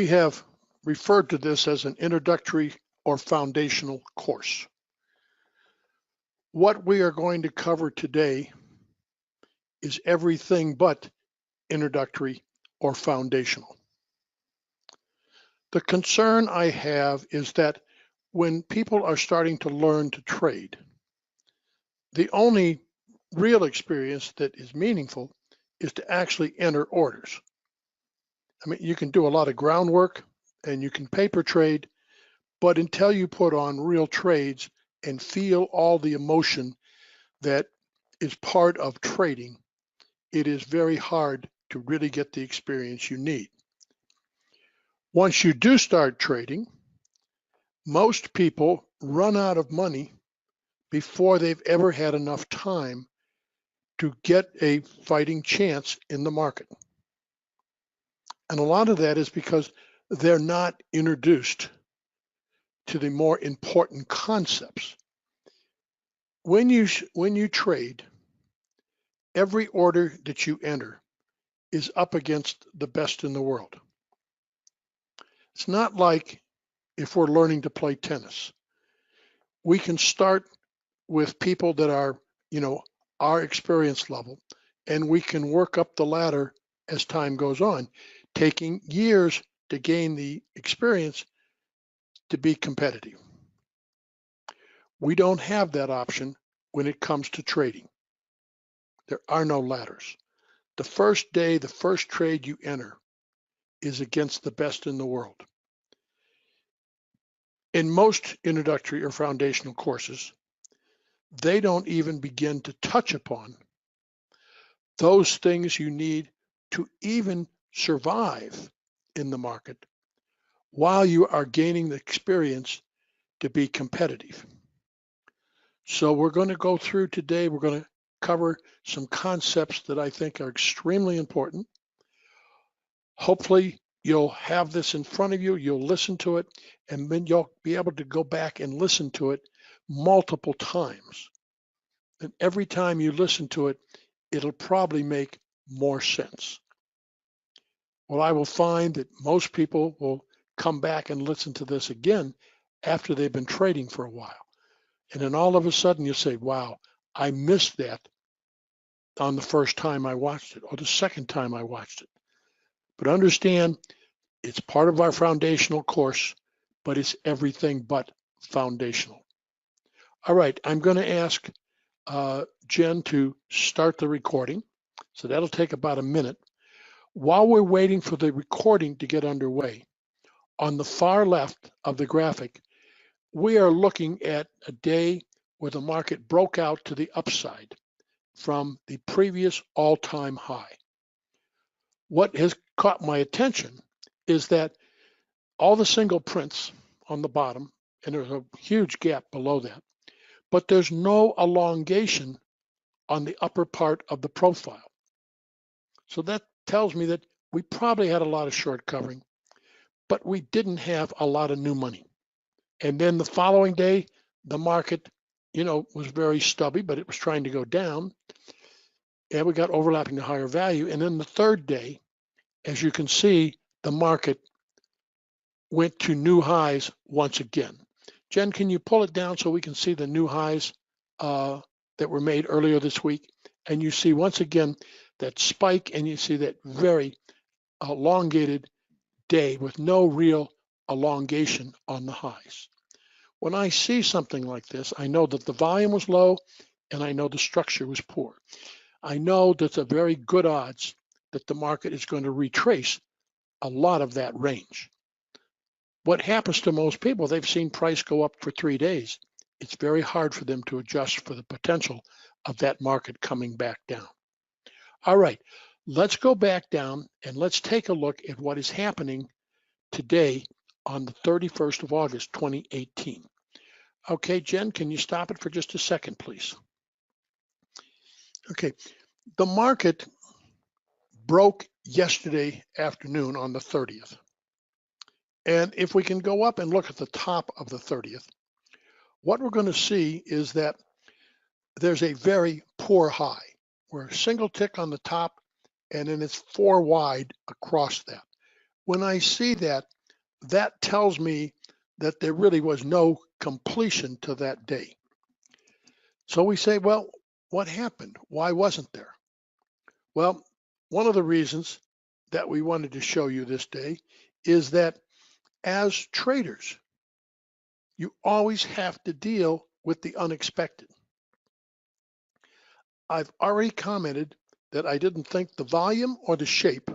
We have referred to this as an introductory or foundational course. What we are going to cover today is everything but introductory or foundational. The concern I have is that when people are starting to learn to trade, the only real experience that is meaningful is to actually enter orders. I mean, you can do a lot of groundwork and you can paper trade, but until you put on real trades and feel all the emotion that is part of trading, it is very hard to really get the experience you need. Once you do start trading, most people run out of money before they've ever had enough time to get a fighting chance in the market. And a lot of that is because they're not introduced to the more important concepts. When you trade, every order that you enter is up against the best in the world. It's not like if we're learning to play tennis. We can start with people that are, our experience level, and we can work up the ladder as time goes on, taking years to gain the experience to be competitive. We don't have that option when it comes to trading. There are no ladders. The first day, the first trade you enter is against the best in the world. In most introductory or foundational courses, they don't even begin to touch upon those things you need to even survive in the market while you are gaining the experience to be competitive. So we're going to go through today, we're going to cover some concepts that I think are extremely important. Hopefully you'll have this in front of you, you'll listen to it, and then you'll be able to go back and listen to it multiple times. And every time you listen to it, it'll probably make more sense. Well, I will find that most people will come back and listen to this again after they've been trading for a while. And then all of a sudden you say, wow, I missed that on the first time I watched it or the second time I watched it. But understand, it's part of our foundational course, but it's everything but foundational. All right, I'm going to ask Jen to start the recording. So that'll take about a minute. While we're waiting for the recording to get underway, on the far left of the graphic, we are looking at a day where the market broke out to the upside from the previous all-time high. What has caught my attention is that all the single prints on the bottom, and there's a huge gap below that, but there's no elongation on the upper part of the profile. So that tells me that we probably had a lot of short covering, but we didn't have a lot of new money. And then the following day, the market, was very stubby, but it was trying to go down. And we got overlapping the higher value. And then the third day, as you can see, the market went to new highs once again. Jen, can you pull it down so we can see the new highs that were made earlier this week? And you see once again that spike, and you see that very elongated day with no real elongation on the highs. When I see something like this, I know that the volume was low and I know the structure was poor. I know that's a very good odds that the market is going to retrace a lot of that range. What happens to most people, they've seen price go up for 3 days. It's very hard for them to adjust for the potential of that market coming back down. All right, let's go back down and let's take a look at what is happening today on the 31st of August, 2018. Okay, Jen, can you stop it for just a second, please? Okay, the market broke yesterday afternoon on the 30th. And if we can go up and look at the top of the 30th, what we're going to see is that there's a very poor high. We're a single tick on the top, and then it's 4 wide across that. When I see that, that tells me that there really was no completion to that day. So we say, well, what happened? Why wasn't there? Well, one of the reasons that we wanted to show you this day is that as traders, you always have to deal with the unexpected. I've already commented that I didn't think the volume or the shape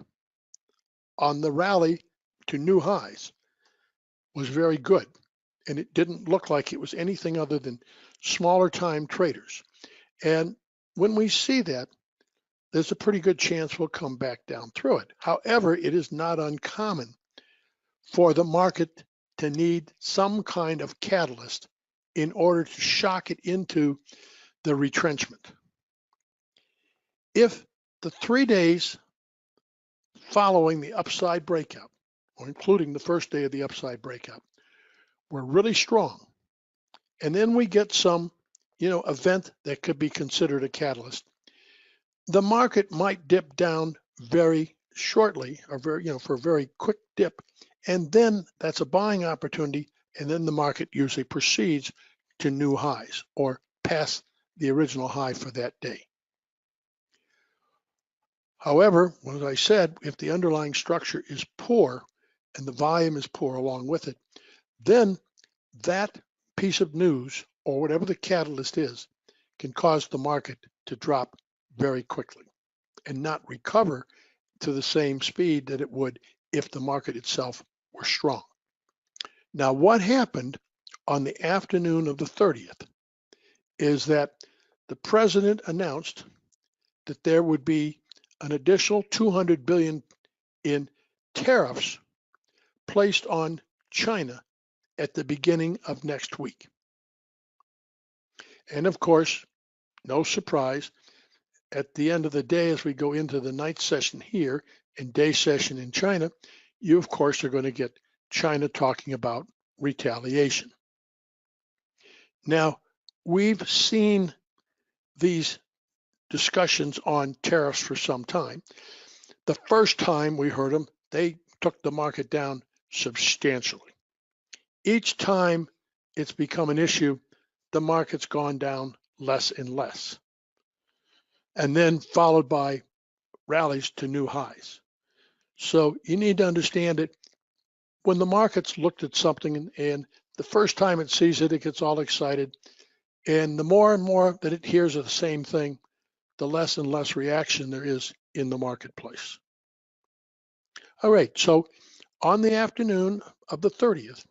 on the rally to new highs was very good. And it didn't look like it was anything other than smaller time traders. And when we see that, there's a pretty good chance we'll come back down through it. However, it is not uncommon for the market to need some kind of catalyst in order to shock it into the retrenchment. If the 3 days following the upside breakout, or including the first day of the upside breakout, were really strong, and then we get some, event that could be considered a catalyst, the market might dip down very shortly, or for a very quick dip, and then that's a buying opportunity, and then the market usually proceeds to new highs or past the original high for that day. However, as I said, if the underlying structure is poor and the volume is poor along with it, then that piece of news, or whatever the catalyst is, can cause the market to drop very quickly and not recover to the same speed that it would if the market itself were strong. Now, what happened on the afternoon of the 30th is that the president announced that there would be an additional 200 billion in tariffs placed on China at the beginning of next week. And of course, no surprise, at the end of the day, as we go into the night session here and day session in China, you of course are going to get China talking about retaliation. Now, we've seen these discussions on tariffs for some time. The first time we heard them, they took the market down substantially. Each time it's become an issue, the market's gone down less and less, and then followed by rallies to new highs. So you need to understand that when the market's looked at something and the first time it sees it, it gets all excited. And the more and more that it hears of the same thing, the less and less reaction there is in the marketplace. All right, so on the afternoon of the 30th,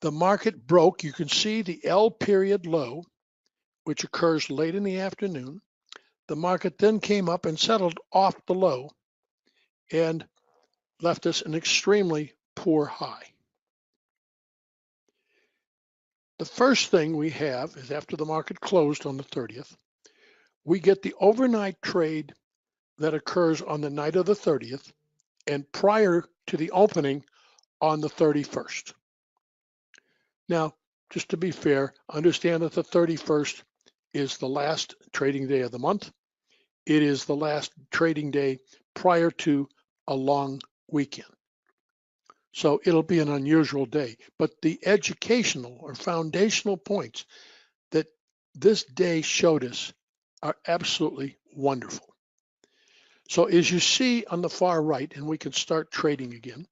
the market broke. You can see the L period low, which occurs late in the afternoon. The market then came up and settled off the low and left us an extremely poor high. The first thing we have is after the market closed on the 30th, we get the overnight trade that occurs on the night of the 30th and prior to the opening on the 31st. Now, just to be fair, understand that the 31st is the last trading day of the month. It is the last trading day prior to a long weekend. So it'll be an unusual day, but the educational or foundational points that this day showed us are absolutely wonderful. So as you see on the far right, and we can start trading again,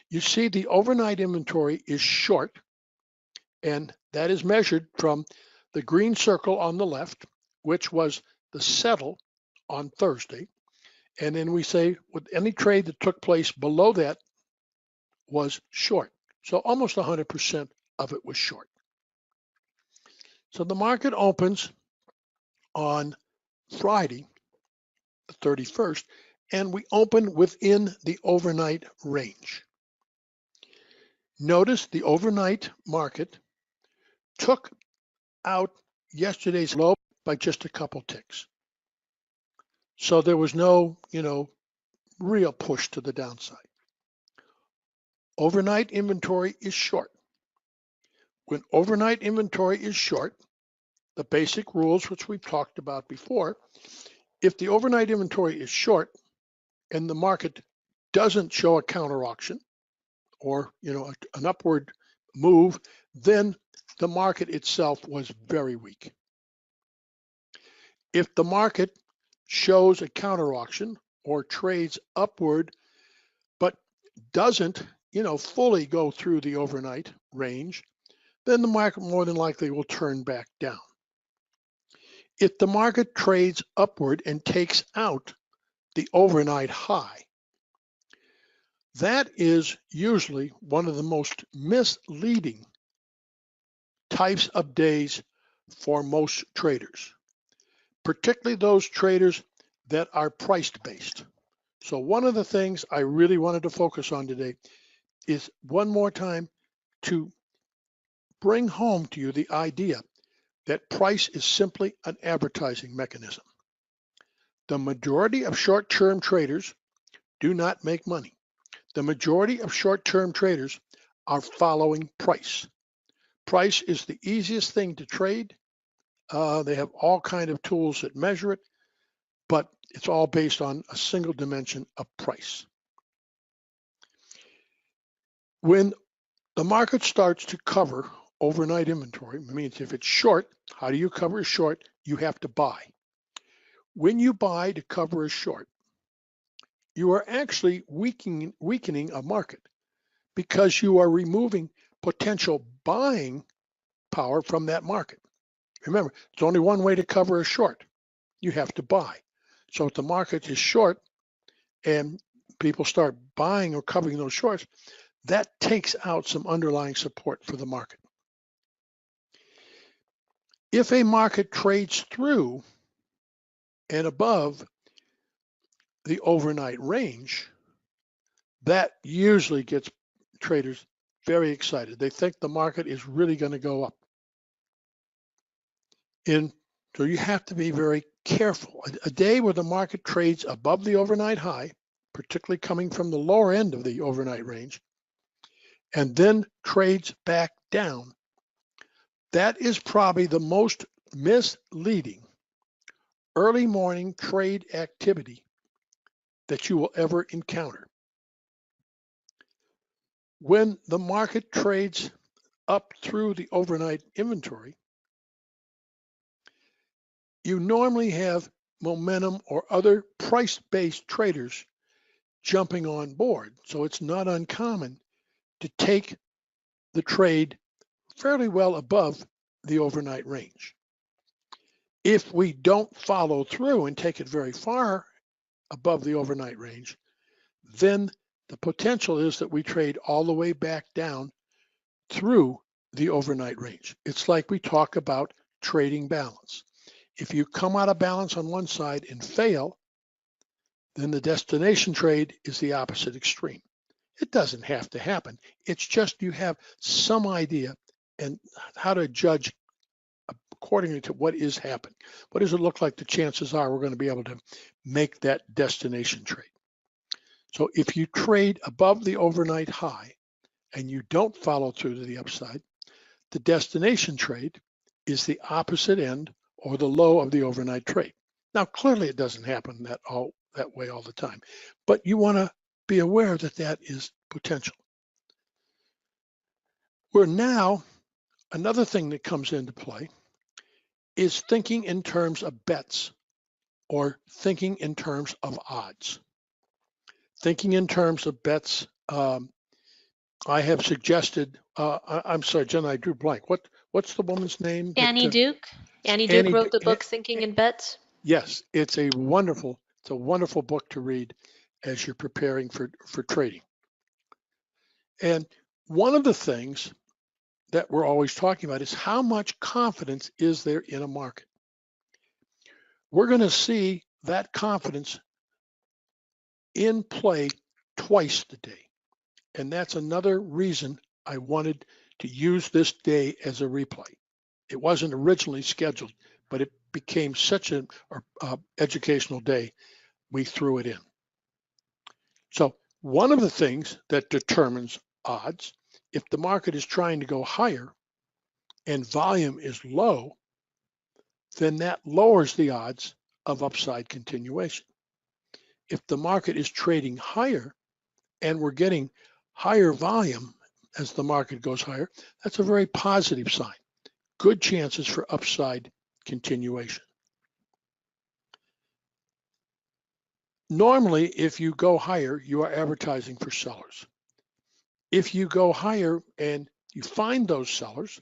you see the overnight inventory is short, and that is measured from the green circle on the left, which was the settle on Thursday. And then we say with any trade that took place below that was short. So almost 100% of it was short. So the market opens on Friday, the 31st, and we open within the overnight range. Notice the overnight market took out yesterday's low by just a couple ticks. So there was no, real push to the downside. Overnight inventory is short. When overnight inventory is short, the basic rules, which we've talked about before, if the overnight inventory is short and the market doesn't show a counter auction or an upward move, then the market itself was very weak. If the market shows a counter auction or trades upward but doesn't fully go through the overnight range, then the market more than likely will turn back down. If the market trades upward and takes out the overnight high, that is usually one of the most misleading types of days for most traders, particularly those traders that are price-based. So one of the things I really wanted to focus on today is one more time to bring home to you the idea that price is simply an advertising mechanism. The majority of short-term traders do not make money. The majority of short-term traders are following price. Price is the easiest thing to trade. They have all kinds of tools that measure it, but it's all based on a single dimension of price. When the market starts to cover overnight inventory, it means if it's short, how do you cover a short? You have to buy. When you buy to cover a short, you are actually weakening a market because you are removing potential buying power from that market. Remember, it's only one way to cover a short. You have to buy. So if the market is short and people start buying or covering those shorts, that takes out some underlying support for the market. If a market trades through and above the overnight range, that usually gets traders very excited. They think the market is really going to go up. And so you have to be very careful. A day where the market trades above the overnight high, particularly coming from the lower end of the overnight range, and then trades back down, that is probably the most misleading early morning trade activity that you will ever encounter. When the market trades up through the overnight inventory, you normally have momentum or other price-based traders jumping on board. So it's not uncommon to take the trade fairly well above the overnight range. If we don't follow through and take it very far above the overnight range, then the potential is that we trade all the way back down through the overnight range. It's like we talk about trading balance. If you come out of balance on one side and fail, then the destination trade is the opposite extreme. It doesn't have to happen. It's just you have some idea and how to judge accordingly to what is happening. What does it look like the chances are we're going to be able to make that destination trade? So if you trade above the overnight high and you don't follow through to the upside, the destination trade is the opposite end or the low of the overnight trade. Now, clearly it doesn't happen that way all the time, but you want to be aware that that is potential. We're now, another thing that comes into play is thinking in terms of bets or thinking in terms of odds. Thinking in terms of bets, I have suggested, I'm sorry, Jen, I drew blank. What's the woman's name? Annie Duke. Annie Duke wrote the book Thinking in Bets. Yes, it's a wonderful book to read as you're preparing for trading. And one of the things that we're always talking about is how much confidence is there in a market. We're going to see that confidence in play twice today. And that's another reason I wanted to use this day as a replay. It wasn't originally scheduled, but it became such an educational day, we threw it in. So one of the things that determines odds, if the market is trying to go higher and volume is low, then that lowers the odds of upside continuation. If the market is trading higher and we're getting higher volume as the market goes higher, that's a very positive sign. Good chances for upside continuation. Normally, if you go higher, you are advertising for sellers. If you go higher and you find those sellers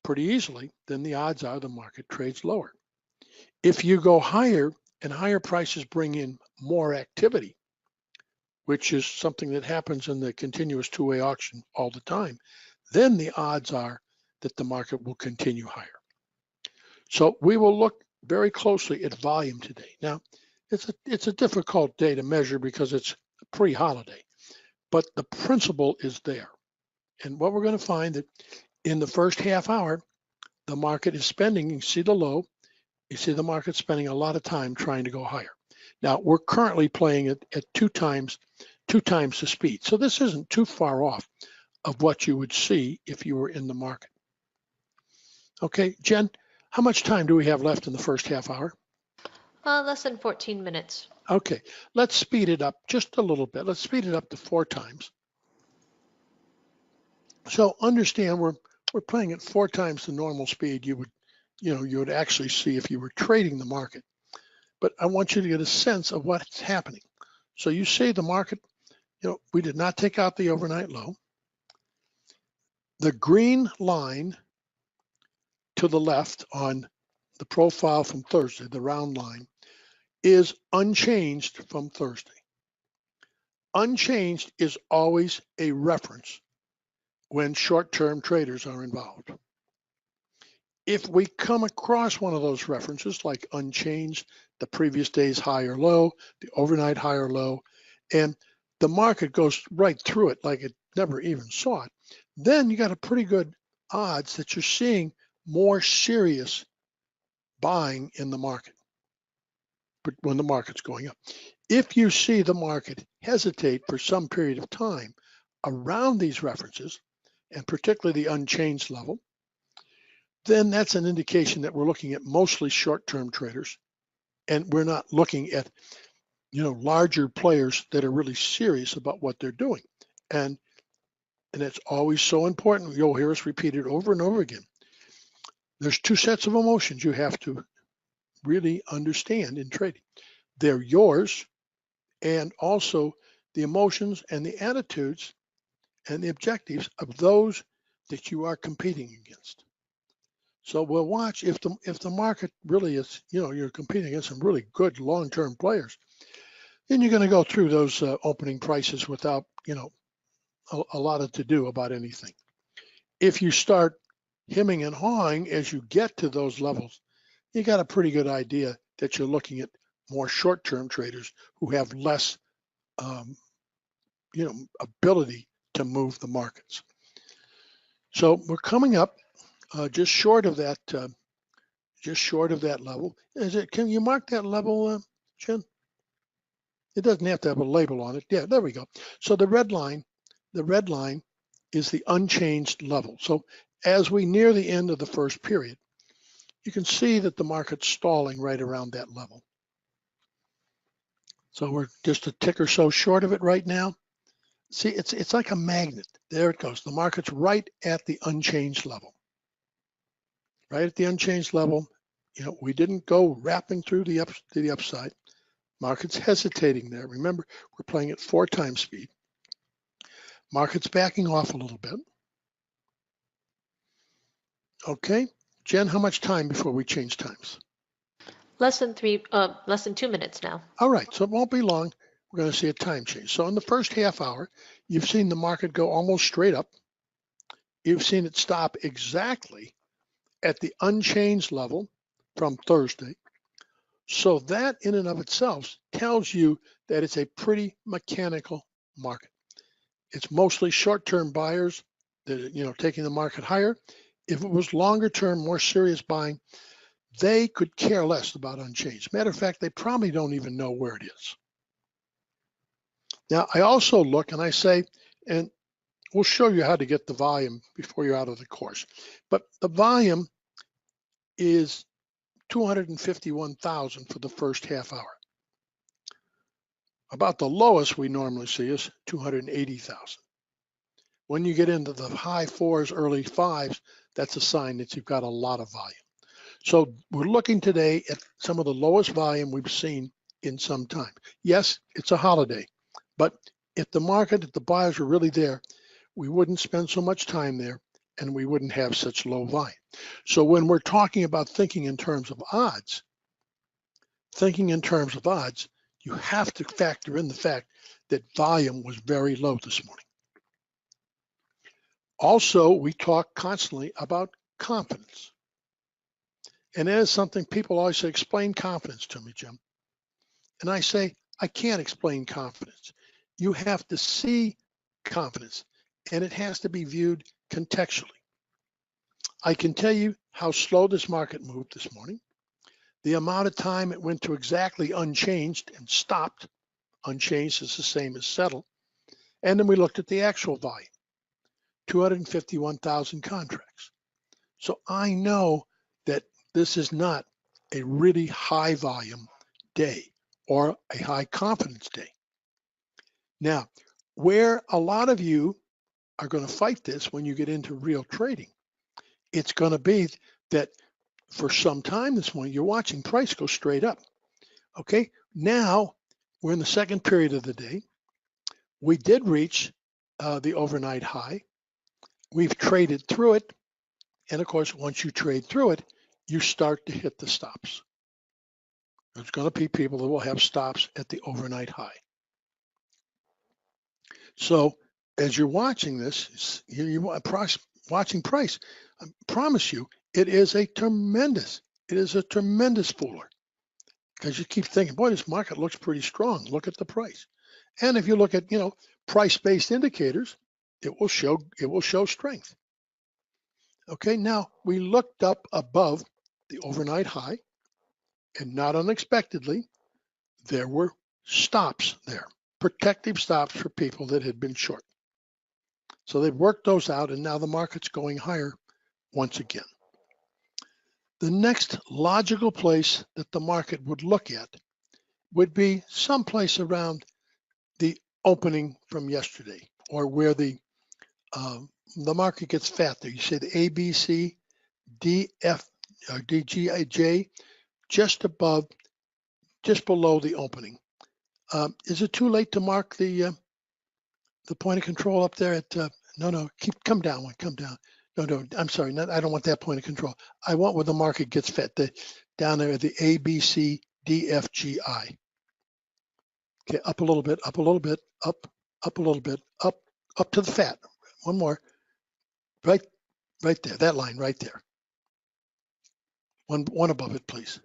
pretty easily, then the odds are the market trades lower. If you go higher and higher prices bring in more activity, which is something that happens in the continuous two-way auction all the time, then the odds are that the market will continue higher. So we will look very closely at volume today. Now, it's a difficult day to measure because it's pre-holiday, but the principle is there. And what we're going to find that in the first half hour, the market is spending, you see the low, you see the market spending a lot of time trying to go higher. Now, we're currently playing it at two times the speed. So this isn't too far off of what you would see if you were in the market. Okay, Jen, how much time do we have left in the first half hour? Less than 14 minutes. Okay, let's speed it up just a little bit. Let's speed it up to 4 times. So understand we're playing at 4 times the normal speed you would actually see if you were trading the market. But I want you to get a sense of what's happening. So you say the market, we did not take out the overnight low. The green line to the left on the profile from Thursday, the round line, is unchanged from Thursday. Unchanged is always a reference when short-term traders are involved. If we come across one of those references like unchanged, the previous day's high or low, the overnight high or low, and the market goes right through it like it never even saw it, then you got a pretty good odds that you're seeing more serious buying in the market, but when the market's going up. If you see the market hesitate for some period of time around these references, and particularly the unchanged level, then that's an indication that we're looking at mostly short-term traders, and we're not looking at larger players that are really serious about what they're doing. And it's always so important. You'll hear us repeat it over and over again. There's 2 sets of emotions you have to really understand in trading. They're yours, and also the emotions and the attitudes and the objectives of those that you are competing against. So we'll watch if the market really is, you're competing against some really good long-term players, then you're going to go through those opening prices without, a lot of to do about anything. If you start hemming and hawing as you get to those levels, you got a pretty good idea that you're looking at more short-term traders who have less, ability to move the markets. So we're coming up just short of that level. Can you mark that level, Jen? It doesn't have to have a label on it. Yeah, there we go. So the red line is the unchanged level. So as we near the end of the first period, you can see that the market's stalling right around that level. So we're just a tick or so short of it right now. See, it's like a magnet. There it goes. The market's right at the unchanged level. Right at the unchanged level. We didn't go wrapping through to the upside. Market's hesitating there. Remember, we're playing at 4 times speed. Market's backing off a little bit. Okay, Jen, how much time before we change times? Less than 2 minutes now. All right, so it won't be long. We're going to see a time change. So in the first half hour, you've seen the market go almost straight up. You've seen it stop exactly at the unchanged level from Thursday. So that in and of itself tells you that it's a pretty mechanical market. It's mostly short-term buyers that are taking the market higher. If it was longer term, more serious buying, they could care less about unchanged. Matter of fact, they probably don't even know where it is. Now, I also look and I say, and we'll show you how to get the volume before you're out of the course, but the volume is 251,000 for the first half hour. About the lowest we normally see is 280,000. When you get into the high fours, early fives, that's a sign that you've got a lot of volume. So we're looking today at some of the lowest volume we've seen in some time. Yes, it's a holiday, but if the market, if the buyers were really there, we wouldn't spend so much time there and we wouldn't have such low volume. So when we're talking about thinking in terms of odds, you have to factor in the fact that volume was very low this morning. Also, we talk constantly about confidence. And that is something people always say, explain confidence to me, Jim. And I say, I can't explain confidence. You have to see confidence, and it has to be viewed contextually. I can tell you how slow this market moved this morning, the amount of time it went to exactly unchanged and stopped. Unchanged is the same as settled. And then we looked at the actual volume, 251,000 contracts. So I know that this is not a really high volume day or a high confidence day. Now, where a lot of you are going to fight this when you get into real trading, it's going to be that for some time this morning, you're watching price go straight up. Okay, now we're in the second period of the day. We did reach the overnight high. We've traded through it. And of course, once you trade through it, you start to hit the stops. There's going to be people that will have stops at the overnight high. So as you're watching this, you're watching price. I promise you, it is a tremendous fooler, because you keep thinking, boy, this market looks pretty strong. Look at the price. And if you look at, price-based indicators, it will show strength. Okay, now we looked up above the overnight high, and not unexpectedly, there were stops there, protective stops for people that had been short. So they've worked those out, and now the market's going higher once again. The next logical place that the market would look at would be someplace around the opening from yesterday, or where the market gets fat there. You say the ABC, DF, or DGJ, just below the opening. Is it too late to mark the point of control up there at, no, come down. No, I'm sorry, I don't want that point of control. I want where the market gets fat, down there at the ABC, DFGI. Okay, up a little bit, up a little bit, up a little bit, up to the fat. One more, right there, that line right there. One above it, please.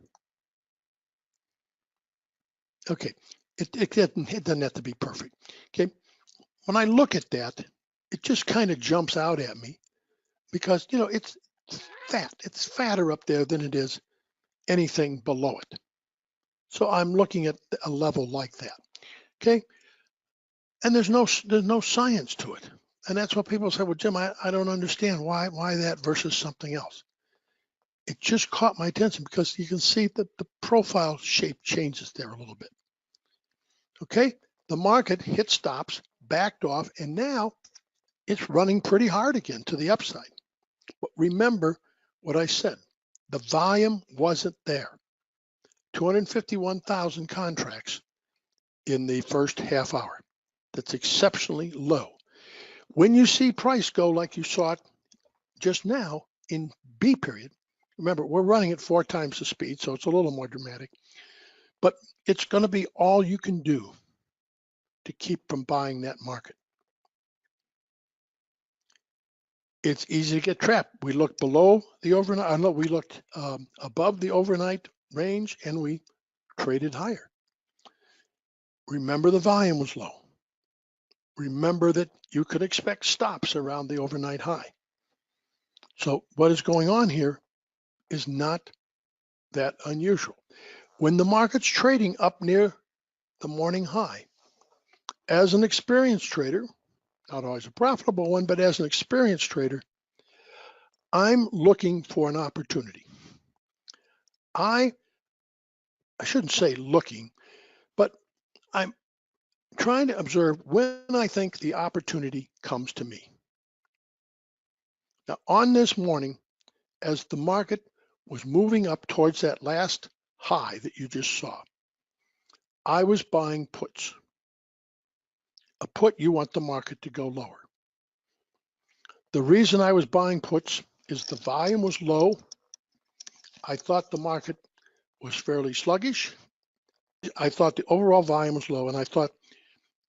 Okay, it doesn't have to be perfect. Okay, when I look at that, it just kind of jumps out at me, because it's fat. It's fatter up there than it is anything below it. So I'm looking at a level like that. Okay, and there's no science to it, and that's what people say. Well, Jim, I don't understand why that versus something else. It just caught my attention because you can see that the profile shape changes there a little bit. Okay, the market hit stops, backed off, and now it's running pretty hard again to the upside. But remember what I said, the volume wasn't there. 251,000 contracts in the first half hour. That's exceptionally low. When you see price go like you saw it just now in B period, remember, we're running at 4 times the speed, so it's a little more dramatic, but it's going to be all you can do to keep from buying that market. It's easy to get trapped. We looked below the overnight, we looked above the overnight range, and we traded higher. Remember, the volume was low. Remember that you could expect stops around the overnight high. So what is going on here is not that unusual. When the market's trading up near the morning high, as an experienced trader, not always a profitable one, but as an experienced trader, I'm looking for an opportunity. I shouldn't say looking, but I'm trying to observe when I think the opportunity comes to me. Now, on this morning, as the market was moving up towards that last high that you just saw, I was buying puts. A put, you want the market to go lower. The reason I was buying puts is the volume was low. I thought the market was fairly sluggish. I thought the overall volume was low, and I thought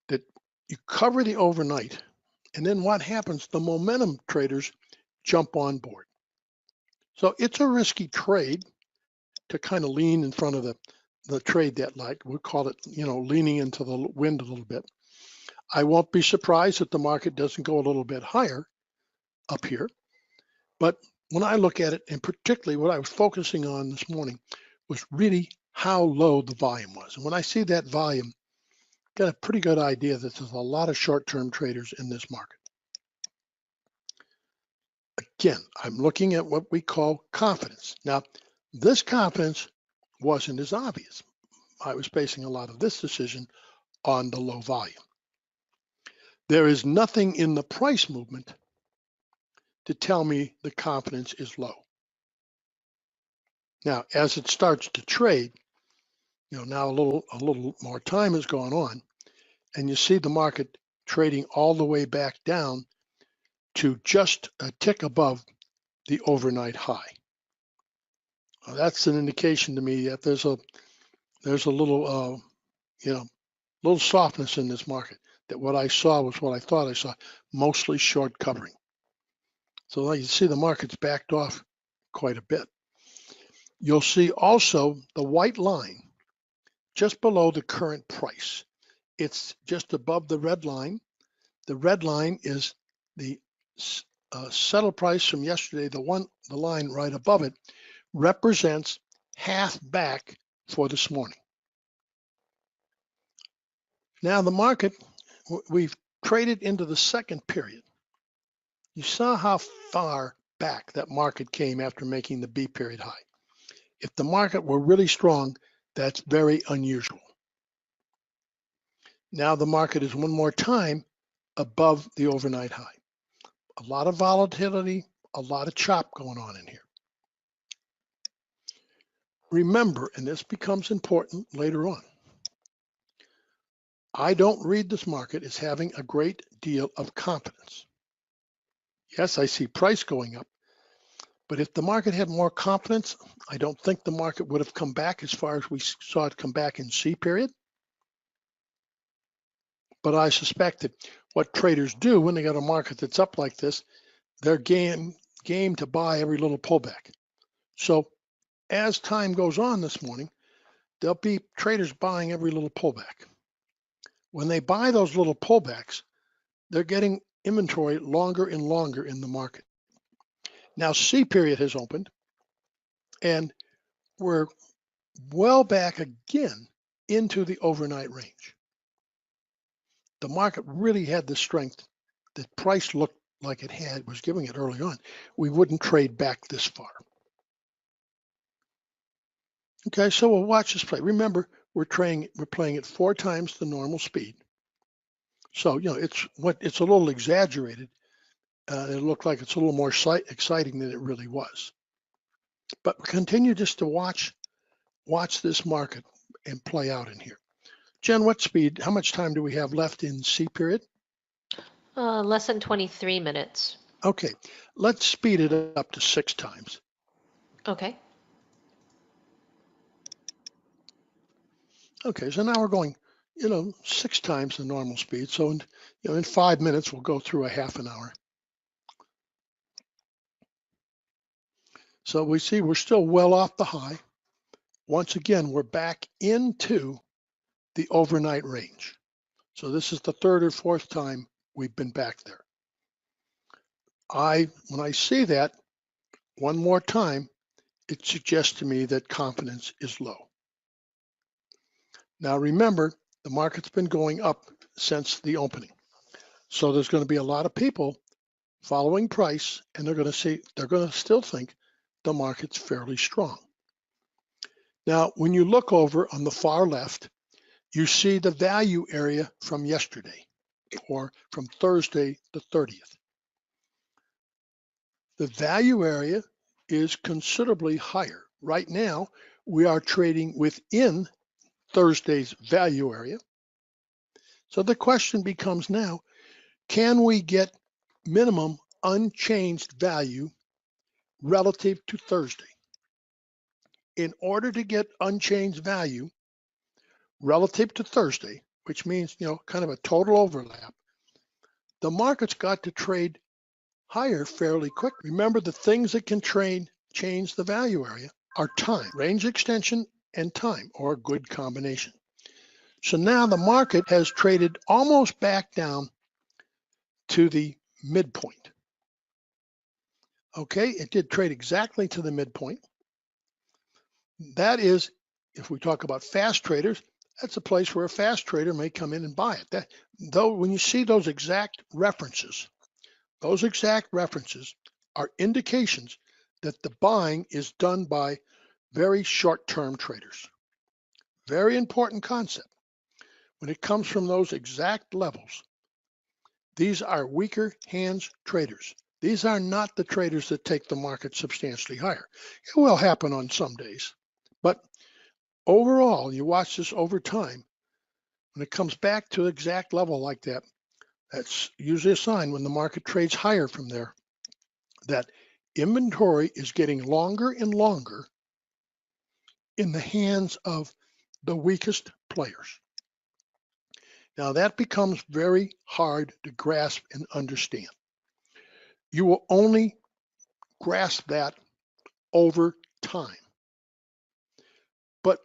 that you cover the overnight, and then what happens? The momentum traders jump on board. So it's a risky trade to kind of lean in front of the trade that, like we call it, leaning into the wind a little bit. I won't be surprised if the market doesn't go a little bit higher up here. But when I look at it, and particularly what I was focusing on this morning was really how low the volume was. And when I see that volume, got a pretty good idea that there's a lot of short-term traders in this market. Again, I'm looking at what we call confidence. Now, this confidence wasn't as obvious. I was basing a lot of this decision on the low volume. There is nothing in the price movement to tell me the confidence is low. Now, as it starts to trade, now a little more time has gone on, and you see the market trading all the way back down to just a tick above the overnight high. Well, that's an indication to me that there's a little little softness in this market. That what I saw was what I thought I saw, mostly short covering. So like you see, the market's backed off quite a bit. You'll see also the white line just below the current price. It's just above the red line. The red line is the settle price from yesterday. The line right above it represents half back for this morning. Now the market, we've traded into the second period. You saw how far back that market came after making the B period high. If the market were really strong, that's very unusual. Now the market is one more time above the overnight high. A lot of volatility, a lot of chop going on in here. Remember, and this becomes important later on, I don't read this market as having a great deal of confidence. Yes, I see price going up, but if the market had more confidence, I don't think the market would have come back as far as we saw it come back in C period. But I suspect that what traders do when they got a market that's up like this, they're game to buy every little pullback. So as time goes on this morning, there'll be traders buying every little pullback. When they buy those little pullbacks, they're getting inventory longer and longer in the market. Now C period has opened, and we're well back again into the overnight range. The market really had the strength that price looked like it was giving it early on. We wouldn't trade back this far. Okay, so we'll watch this play. Remember, we're playing at 4 times the normal speed. So it's a little exaggerated. It looked like it's a little more exciting than it really was. But continue just to watch this market and play out in here. Jen, what speed? How much time do we have left in C period? Less than 23 minutes. Okay, let's speed it up to 6 times. Okay. Okay, so now we're going, 6 times the normal speed. So in 5 minutes, we'll go through a half an hour. So we see we're still well off the high. Once again, we're back into the overnight range. So this is the 3rd or 4th time we've been back there. When I see that one more time, it suggests to me that confidence is low. Now remember, the market's been going up since the opening. So there's going to be a lot of people following price, and they're going to still think the market's fairly strong. Now, when you look over on the far left, you see the value area from yesterday or from Thursday the 30th. The value area is considerably higher. Right now, we are trading within Thursday's value area. So the question becomes now, can we get minimum unchanged value relative to Thursday? In order to get unchanged value relative to Thursday, which means, kind of a total overlap, the market's got to trade higher fairly quick. Remember, the things that can change the value area are time, range extension, and time, or a good combination. So now the market has traded almost back down to the midpoint. Okay, it did trade exactly to the midpoint. That is, if we talk about fast traders, that's a place where a fast trader may come in and buy it. Though when you see those exact references are indications that the buying is done by very short-term traders. Very important concept. When it comes from those exact levels, these are weaker hands traders. These are not the traders that take the market substantially higher. It will happen on some days, but overall, you watch this over time, when it comes back to the exact level like that, that's usually a sign when the market trades higher from there, that inventory is getting longer and longer in the hands of the weakest players. Now that becomes very hard to grasp and understand. You will only grasp that over time. But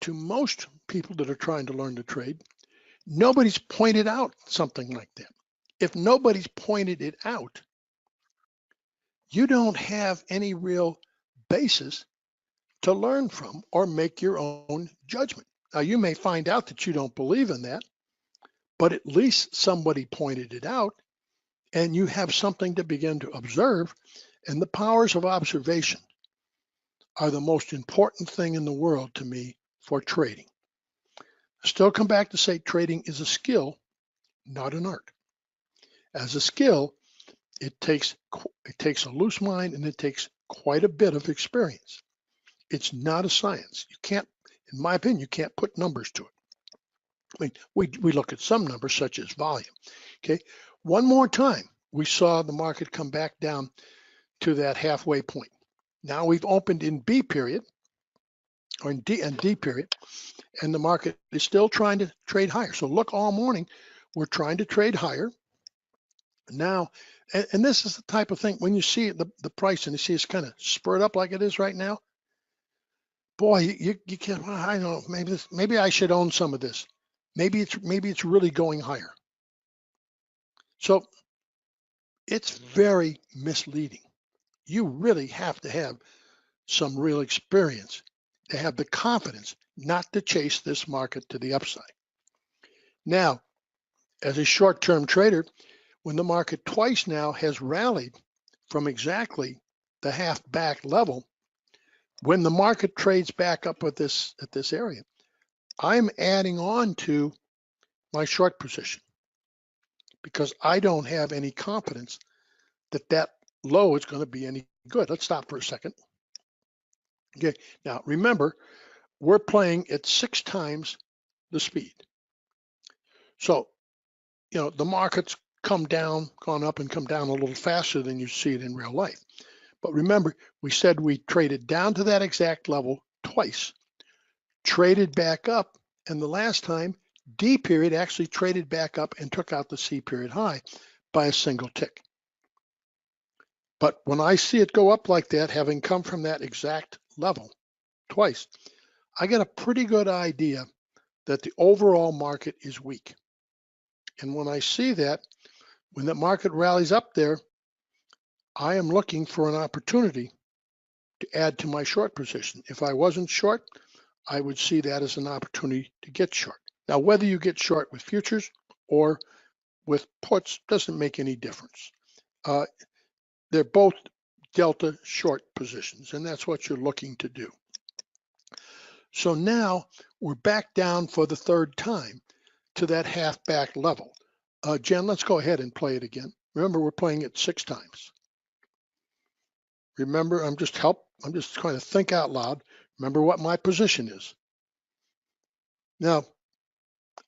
to most people that are trying to learn to trade, nobody's pointed out something like that. If nobody's pointed it out, you don't have any real basis to learn from or make your own judgment. Now, you may find out that you don't believe in that, but at least somebody pointed it out and you have something to begin to observe. And the powers of observation are the most important thing in the world to me for trading. I still come back to say trading is a skill, not an art. As a skill, it takes a loose mind and it takes quite a bit of experience. It's not a science. You can't, in my opinion, you can't put numbers to it. I mean, we look at some numbers such as volume. Okay, one more time, we saw the market come back down to that halfway point. Now we've opened in B period or in D period, and the market is still trying to trade higher. So look, all morning, we're trying to trade higher. Now, and this is the type of thing, when you see the price and you see it's kind of spurred up like it is right now, boy, you can't, well, I don't know, maybe I should own some of this. Maybe it's really going higher. So it's very misleading. You really have to have some real experience to have the confidence not to chase this market to the upside. Now, as a short-term trader, when the market twice now has rallied from exactly the half back level, when the market trades back up at this area, I'm adding on to my short position because I don't have any confidence that low is going to be any good. Let's stop for a second. Okay, now remember, we're playing at 6 times the speed. So, the market's gone up and come down a little faster than you see it in real life. But remember, we said we traded down to that exact level twice, traded back up, and the last time, D period actually traded back up and took out the C period high by a single tick. But when I see it go up like that, having come from that exact level twice, I get a pretty good idea that the overall market is weak. And when I see that, when the market rallies up there, I am looking for an opportunity to add to my short position. If I wasn't short, I would see that as an opportunity to get short. Now, whether you get short with futures or with puts doesn't make any difference. They're both delta short positions, and that's what you're looking to do. So now we're back down for the third time to that half back level. Jen, let's go ahead and play it again. Remember, we're playing it 6 times. Remember, I'm just trying to think out loud. Remember what my position is. Now,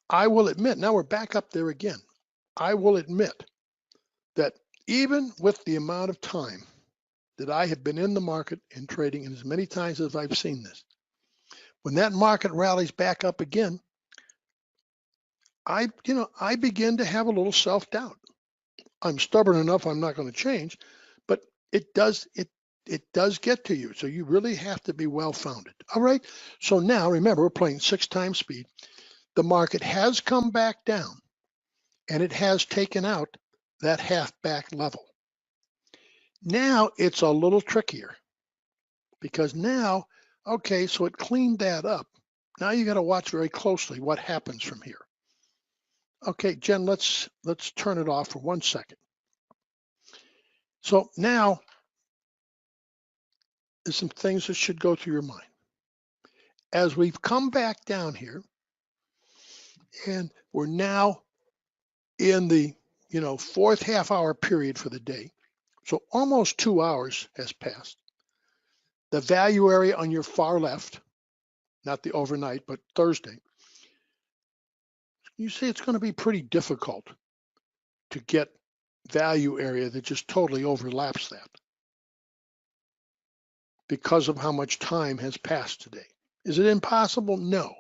I will admit, now we're back up there again. I will admit that even with the amount of time that I have been in the market and trading, and as many times as I've seen this, when that market rallies back up again, I begin to have a little self-doubt. I'm stubborn enough, I'm not going to change, but it does get to you. So you really have to be well-founded. All right. So now remember, we're playing 6 times speed. The market has come back down and it has taken out that half back level. Now it's a little trickier because now, okay, so it cleaned that up. Now you got to watch very closely what happens from here. Okay, Jen, let's turn it off for 1 second. So now there's some things that should go through your mind. As we've come back down here, and we're now in the 4th half-hour period for the day, so almost 2 hours has passed. The value area on your far left, not the overnight, but Thursday, you see it's going to be pretty difficult to get value area that just totally overlaps that because of how much time has passed today. Is it impossible? No.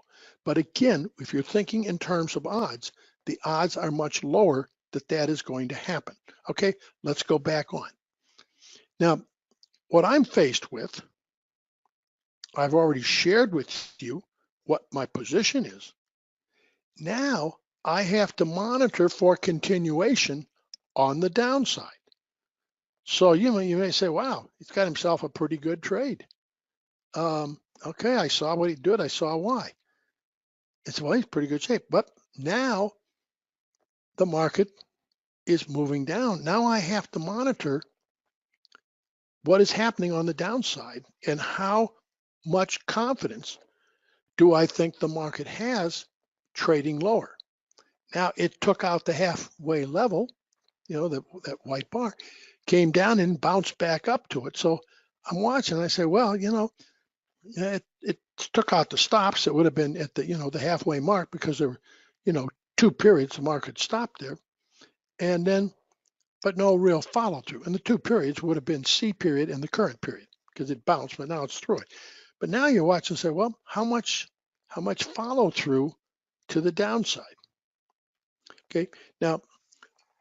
But again, if you're thinking in terms of odds, the odds are much lower that that is going to happen. Okay, let's go back on. Now, what I'm faced with, I've already shared with you what my position is. Now I have to monitor for continuation on the downside. So you may say, wow, he's got himself a pretty good trade. Okay, I saw what he did. I saw why. It's, well, he's pretty good shape. But now the market is moving down. Now I have to monitor what is happening on the downside and how much confidence do I think the market has trading lower. Now it took out the halfway level, that white bar, came down and bounced back up to it. So I'm watching, I say, well, it took out the stops. It would have been at the halfway mark because there were, 2 periods the market stopped there. And then, but no real follow through. And the 2 periods would have been C period and the current period because it bounced, but now it's through it. But now you watch and say, well, how much follow through to the downside? Okay, now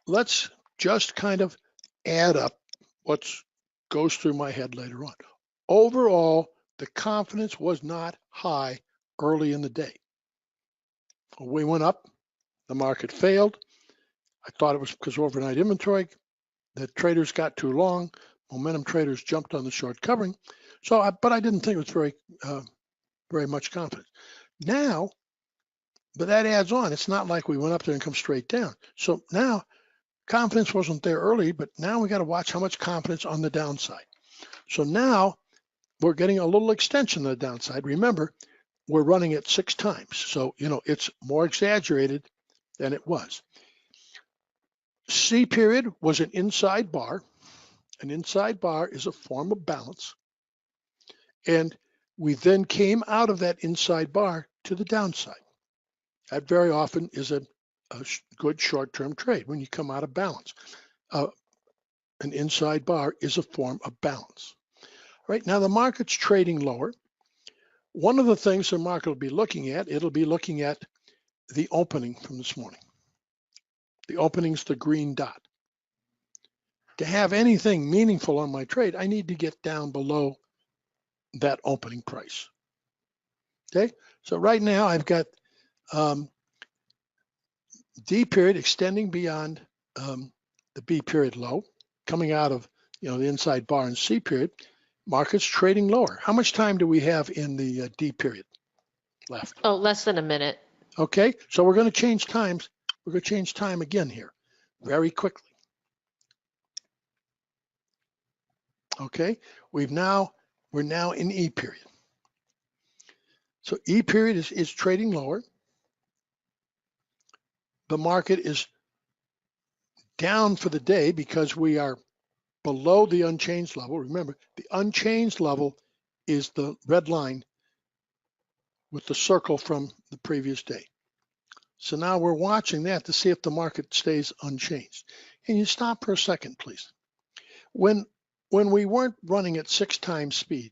let's just kind of add up what goes through my head later on. Overall, the confidence was not high early in the day. We went up, the market failed. I thought it was because of overnight inventory. The traders got too long. Momentum traders jumped on the short covering. But I didn't think it was very much confidence. Now, but that adds on. It's not like we went up there and come straight down. So now confidence wasn't there early, but now we got to watch how much confidence on the downside. So now we're getting a little extension on the downside. Remember, we're running it 6 times. So, it's more exaggerated than it was. C period was an inside bar. An inside bar is a form of balance. And we then came out of that inside bar to the downside. That very often is a good short-term trade when you come out of balance. An inside bar is a form of balance. Right now, the market's trading lower. One of the things the market will be looking at, it'll be looking at the opening from this morning. The opening's the green dot. To have anything meaningful on my trade, I need to get down below that opening price. Okay, so right now I've got D period extending beyond the B period low, coming out of the inside bar and C period. Market's trading lower. How much time do we have in the D period left? Oh, less than a minute. Okay, so we're going to change times. We're going to change time again here very quickly. Okay, we're now in E period. So E period is trading lower. The market is down for the day because we are below the unchanged level. Remember, the unchanged level is the red line with the circle from the previous day. So now we're watching that to see if the market stays unchanged. Can you stop for a second, please? When we weren't running at 6 times speed,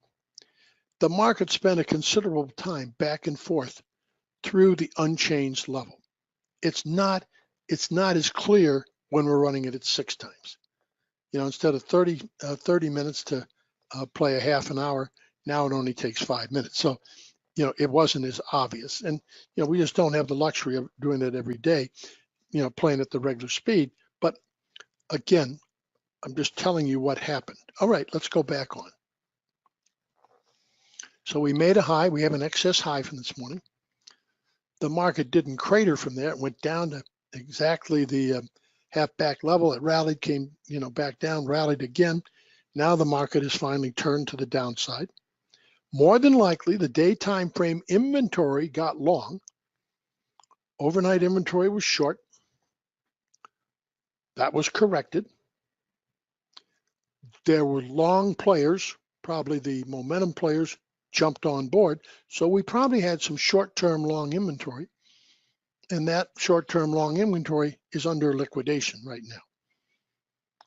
the market spent a considerable time back and forth through the unchanged level. It's not as clear when we're running it at 6 times. You know, instead of 30 minutes to play a half an hour, now it only takes 5 minutes. So, you know, it wasn't as obvious. And, you know, we just don't have the luxury of doing it every day, you know, playing at the regular speed. But again, I'm just telling you what happened. All right, let's go back on. So we made a high. We have an excess high from this morning. The market didn't crater from there. It went down to exactly the half back level. It rallied, came, you know, back down, rallied again. Now the market has finally turned to the downside. More than likely, the day time frame inventory got long. Overnight inventory was short. That was corrected. There were long players, probably the momentum players jumped on board. So we probably had some short-term long inventory, and that short-term long inventory is under liquidation right now.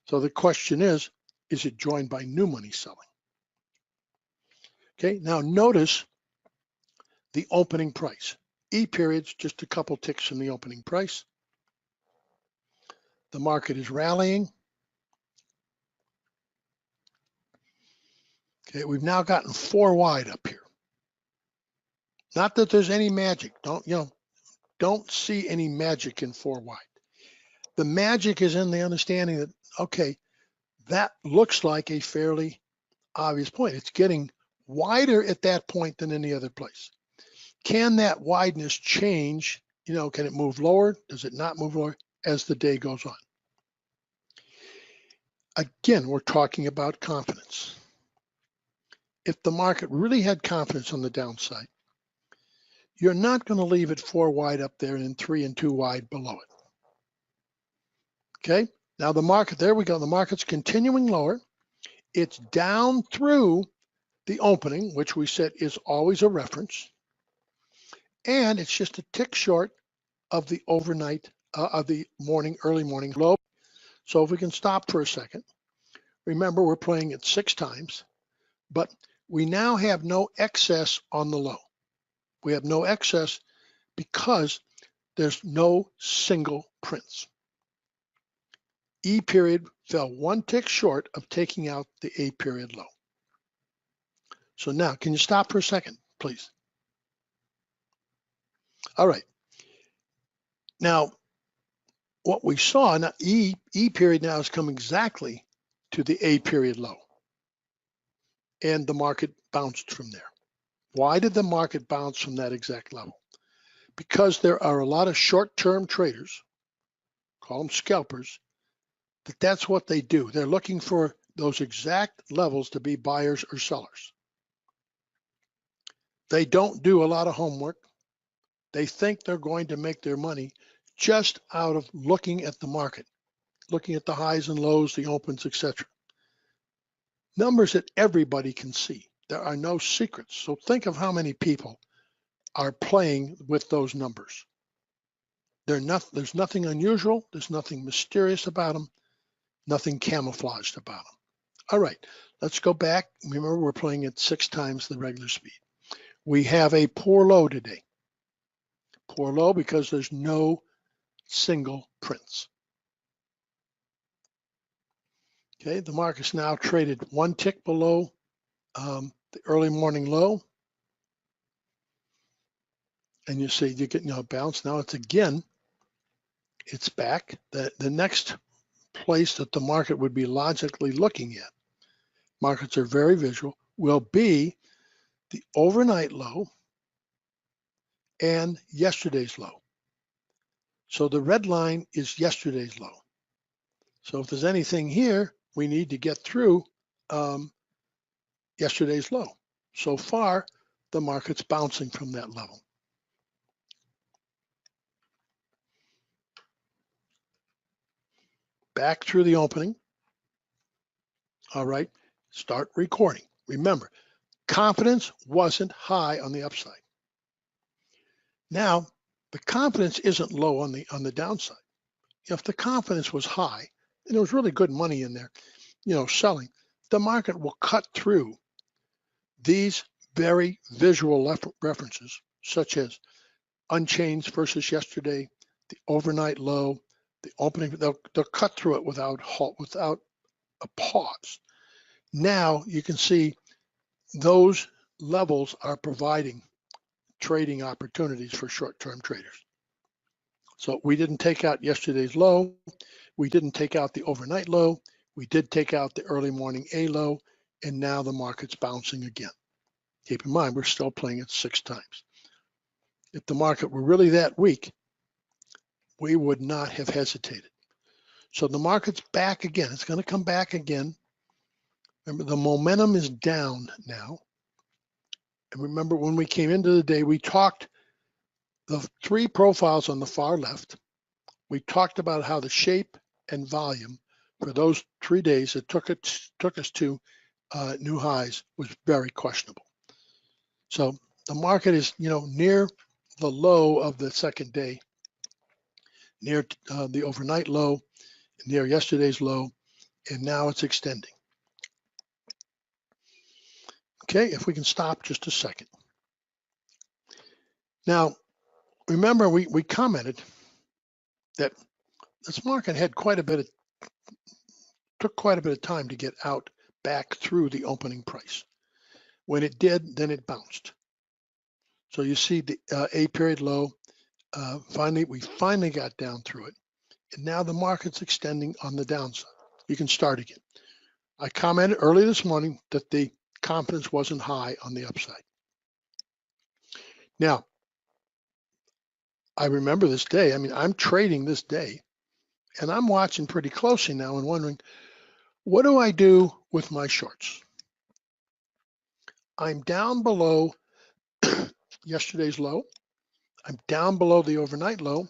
So the question is it joined by new money selling? Okay, now notice the opening price. E period's just a couple ticks from the opening price. The market is rallying. Okay, we've now gotten 4 wide up here. Not that there's any magic. Don't see any magic in 4 wide. The magic is in the understanding that, okay, that looks like a fairly obvious point. It's getting wider at that point than any other place. Can that wideness change? You know, can it move lower? Does it not move lower as the day goes on? Again, we're talking about confidence. If the market really had confidence on the downside, you're not going to leave it 4 wide up there and 3 and 2 wide below it. Okay, now the market, there we go. The market's continuing lower. It's down through the opening, which we said is always a reference. And it's just a tick short of the overnight, of the early morning low. So if we can stop for a second, remember we're playing it 6 times, but we now have no excess on the low. We have no excess because there's no single prints. E period fell 1 tick short of taking out the A period low. So now, can you stop for a second, please? All right. Now, what we saw, now E period now has come exactly to the A period low. And the market bounced from there. Why did the market bounce from that exact level? Because there are a lot of short-term traders, call them scalpers, that's what they do. They're looking for those exact levels to be buyers or sellers. They don't do a lot of homework. They think they're going to make their money just out of looking at the market, looking at the highs and lows, the opens, etc. Numbers that everybody can see. There are no secrets. So think of how many people are playing with those numbers. There's nothing unusual. There's nothing mysterious about them. Nothing camouflaged about them. All right, let's go back. Remember, we're playing at 6 times the regular speed. We have a poor low today. Poor low because there's no single prints. Okay, the market's now traded 1 tick below the early morning low. And you see you get a bounce. Now it's back. The next place that the market would be logically looking at, markets are very visual, will be the overnight low and yesterday's low. So the red line is yesterday's low. So if there's anything here, we need to get through yesterday's low. So far, the market's bouncing from that level. Back through the opening. All right, start recording. Remember, confidence wasn't high on the upside. Now, the confidence isn't low on the downside. If the confidence was high, and there was really good money in there, selling, the market will cut through these very visual references, such as unchanged versus yesterday, the overnight low, the opening. They'll cut through it without a pause. Now you can see those levels are providing trading opportunities for short-term traders. So we didn't take out yesterday's low. We didn't take out the overnight low. We did take out the early morning A low, and now the market's bouncing again. Keep in mind, we're still playing it 6 times. If the market were really that weak, we would not have hesitated. So the market's back again. It's going to come back again. Remember, the momentum is down now. And remember, when we came into the day, we talked the 3 profiles on the far left. We talked about how the shape and volume for those 3 days that took us to new highs was very questionable. So the market is, near the low of the second day, near the overnight low, near yesterday's low, and now it's extending. Okay, if we can stop just a second. Now, remember we commented that this market had took quite a bit of time to get out back through the opening price. When it did, then it bounced. So you see the A period low, we finally got down through it. And now the market's extending on the downside. You can start again. I commented early this morning that the confidence wasn't high on the upside. Now, I remember this day. I'm trading this day, and I'm watching pretty closely now and wondering, what do I do with my shorts? I'm down below yesterday's low. I'm down below the overnight low.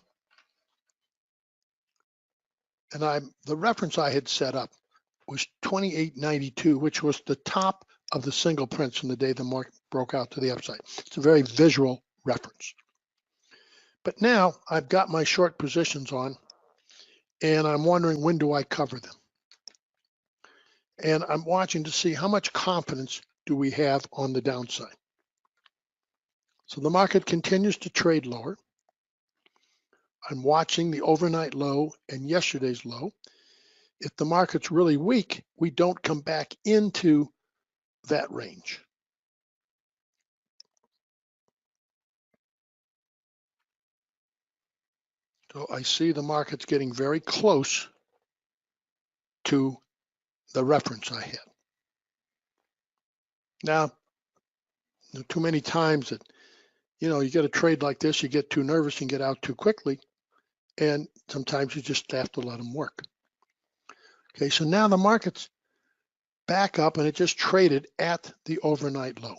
And the reference I had set up was 28.92, which was the top of the single prints from the day the market broke out to the upside. It's a very visual reference. But now I've got my short positions on, and I'm wondering, when do I cover them? And I'm watching to see how much confidence do we have on the downside. So the market continues to trade lower. I'm watching the overnight low and yesterday's low. If the market's really weak, we don't come back into that range. So I see the market's getting very close to the reference I had. Now, too many times that, you get a trade like this, you get too nervous and get out too quickly, and sometimes you just have to let them work. Okay, so now the market's back up, and it just traded at the overnight low.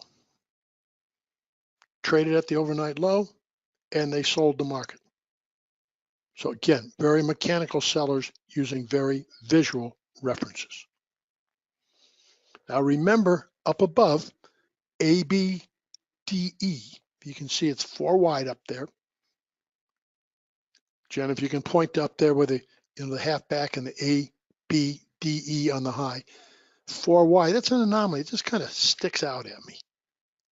Traded at the overnight low, and they sold the market. So again, very mechanical sellers using very visual references. Now remember, up above, ABDE, you can see it's 4 wide up there. Jen, if you can point up there with the half back and the ABDE on the high, 4 wide, that's an anomaly. It just kind of sticks out at me.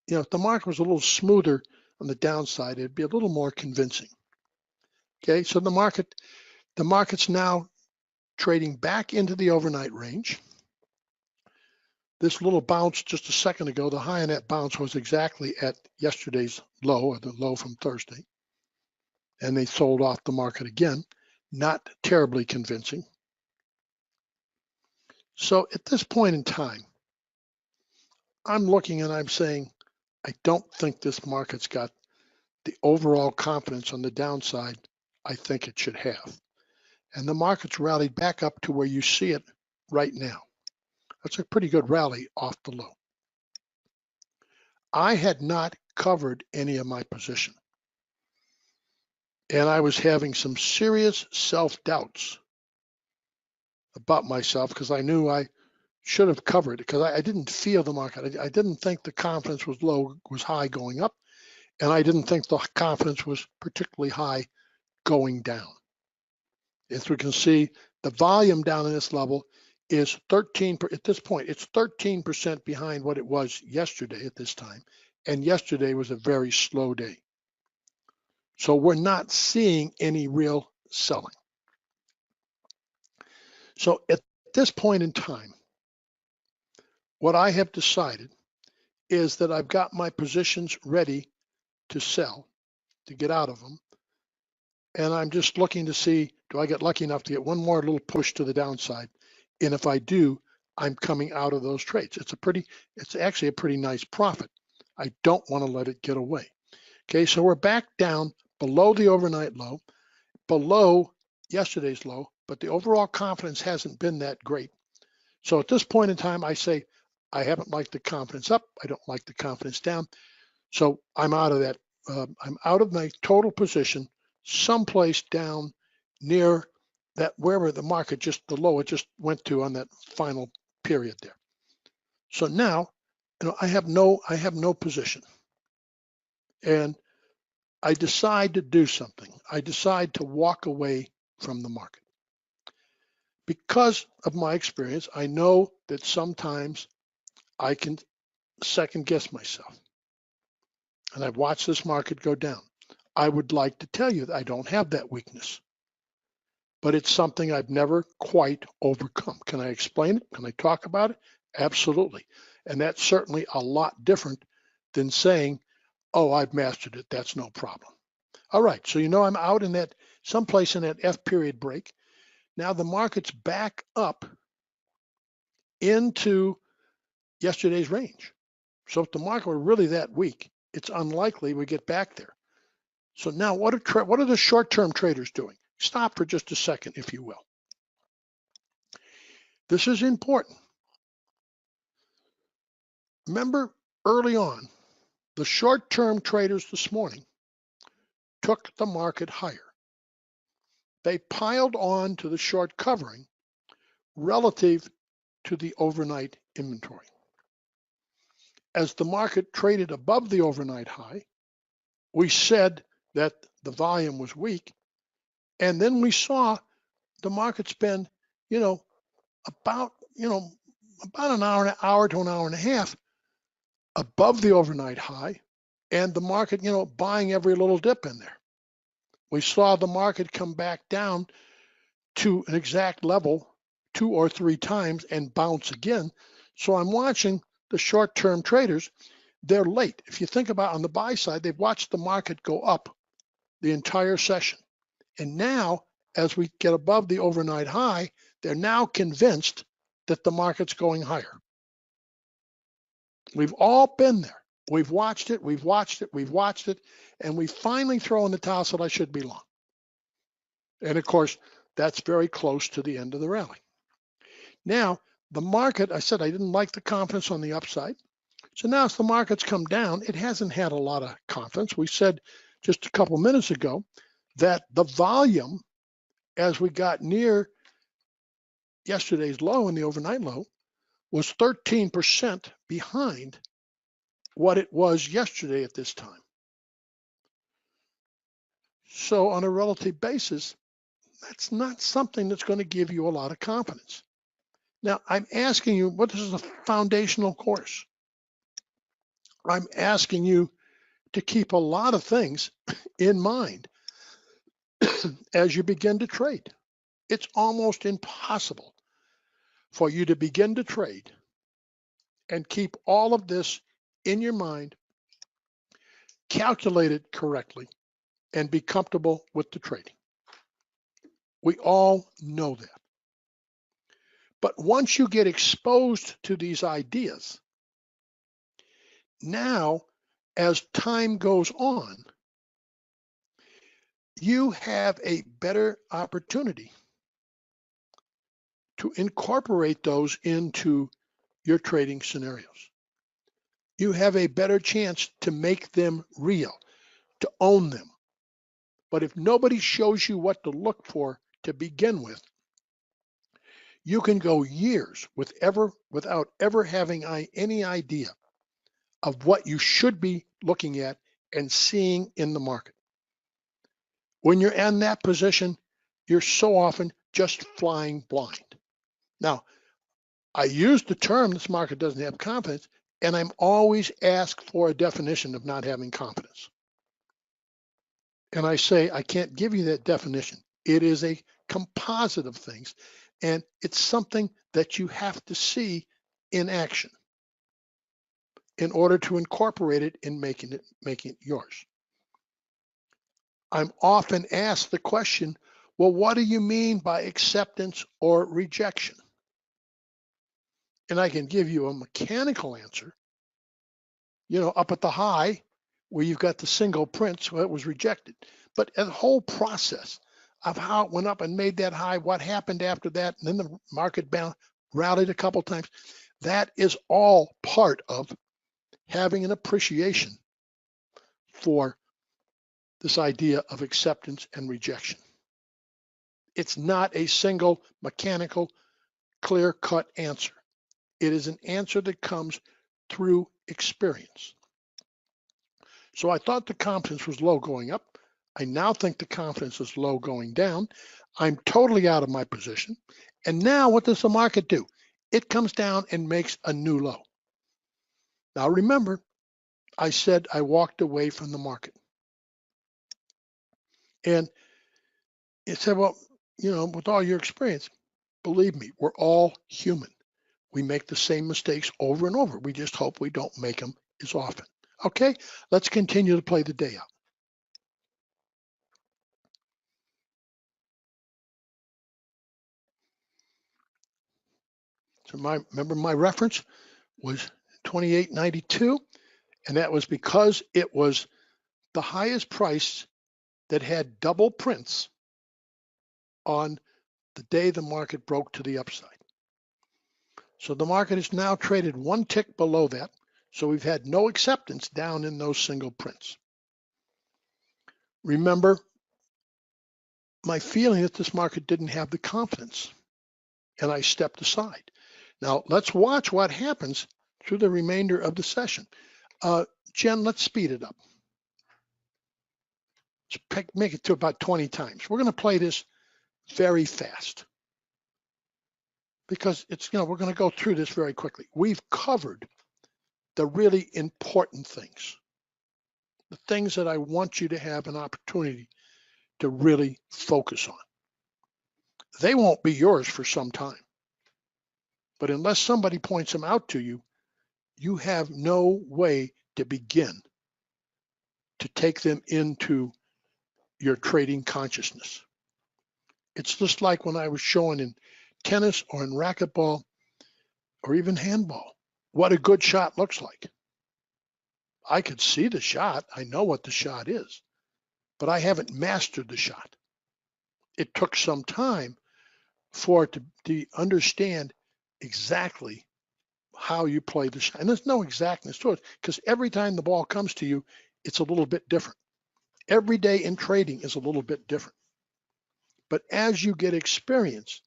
If the market was a little smoother on the downside, it'd be a little more convincing. Okay, so the market's now trading back into the overnight range. This little bounce just a second ago, the high on that bounce was exactly at yesterday's low, or the low from Thursday. And they sold off the market again. Not terribly convincing. So at this point in time, I'm looking and I'm saying, I don't think this market's got the overall confidence on the downside I think it should have. And the market's rallied back up to where you see it right now. That's a pretty good rally off the low. I had not covered any of my position. And I was having some serious self-doubts about myself because I knew I should have covered because I didn't feel the market. I didn't think the confidence was high going up, and I didn't think the confidence was particularly high going down. As we can see, the volume down in this level is 13, at this point, it's 13% behind what it was yesterday at this time. And yesterday was a very slow day. So we're not seeing any real selling. So at this point in time, what I have decided is that I've got my positions ready to sell, to get out of them. And I'm just looking to see, do I get lucky enough to get one more little push to the downside? And if I do, I'm coming out of those trades. It's actually a pretty nice profit. I don't want to let it get away. Okay, so we're back down below the overnight low, below yesterday's low, but the overall confidence hasn't been that great. So at this point in time, I say, I haven't liked the confidence up. I don't like the confidence down. So I'm out of that. I'm out of my total position, someplace down near that wherever the market the low it just went to on that final period there. So now, I have no position, and I decide to do something. I decide to walk away from the market. Because of my experience, I know that sometimes I can second guess myself. And I've watched this market go down. I would like to tell you that I don't have that weakness, but it's something I've never quite overcome. Can I explain it? Can I talk about it? Absolutely. And that's certainly a lot different than saying, oh, I've mastered it, that's no problem. All right, so I'm out in that, someplace in that F period break. Now the market's back up into yesterday's range. So if the market were really that weak, it's unlikely we get back there. So now what are the short-term traders doing? Stop for just a second, if you will. This is important. Remember early on, the short-term traders this morning took the market higher. They piled on to the short covering relative to the overnight inventory. As the market traded above the overnight high, we said that the volume was weak, and then we saw the market spend, about an hour to an hour and a half above the overnight high, and the market, buying every little dip in there. We saw the market come back down to an exact level 2 or 3 times and bounce again. So I'm watching the short-term traders. They're late. If you think about on the buy side, they've watched the market go up the entire session. And now, as we get above the overnight high, they're now convinced that the market's going higher. We've all been there. We've watched it, and we finally throw in the towel that I should be long. And of course, that's very close to the end of the rally. Now, the market, I said I didn't like the confidence on the upside. So now as the market's come down, it hasn't had a lot of confidence. We said just a couple minutes ago that the volume, as we got near yesterday's low and the overnight low, was 13% behind what it was yesterday at this time. So on a relative basis, that's not something that's going to give you a lot of confidence. Now, I'm asking you, what is a foundational course? I'm asking you to keep a lot of things in mind as you begin to trade. It's almost impossible for you to begin to trade and keep all of this in your mind, calculate it correctly, and be comfortable with the trading. We all know that. But once you get exposed to these ideas, now, as time goes on, you have a better opportunity to incorporate those into your trading scenarios. you have a better chance to make them real, to own them. But if nobody shows you what to look for to begin with, you can go years without ever having any idea of what you should be looking at and seeing in the market. When you're in that position, you're so often just flying blind. Now, I use the term this market doesn't have confidence, and I'm always asked for a definition of not having confidence. And I say, I can't give you that definition. It is a composite of things, and it's something that you have to see in action in order to incorporate it in making it yours. I'm often asked the question, well, what do you mean by acceptance or rejection? And I can give you a mechanical answer. Up at the high where you've got the single prints, well, it was rejected. But the whole process of how it went up and made that high, what happened after that, and then the market rallied a couple times, that is all part of having an appreciation for this idea of acceptance and rejection. It's not a single mechanical, clear-cut answer. It is an answer that comes through experience. So I thought the confidence was low going up. I now think the confidence is low going down. I'm totally out of my position. And now what does the market do? It comes down and makes a new low. Now remember, I said I walked away from the market. And it said, well, with all your experience, believe me, we're all human. We make the same mistakes over and over. We just hope we don't make them as often. Okay, let's continue to play the day out. So remember my reference was 28.92, and that was because it was the highest price that had double prints on the day the market broke to the upside. So the market is now traded one tick below that. So we've had no acceptance down in those single prints. Remember my feeling that this market didn't have the confidence, and I stepped aside. Now let's watch what happens through the remainder of the session. Jen, let's speed it up. Let's make it to about 20 times. We're going to play this very fast because we're going to go through this very quickly. We've covered the really important things, the things that I want you to have an opportunity to really focus on. They won't be yours for some time, but unless somebody points them out to you, you have no way to begin to take them into your trading consciousness. It's just like when I was showing in tennis or in racquetball or even handball, what a good shot looks like. I could see the shot. I know what the shot is, but I haven't mastered the shot. It took some time for it to understand exactly how you play the shot. And there's no exactness to it because every time the ball comes to you, it's a little bit different. Every day in trading is a little bit different. But as you get experience,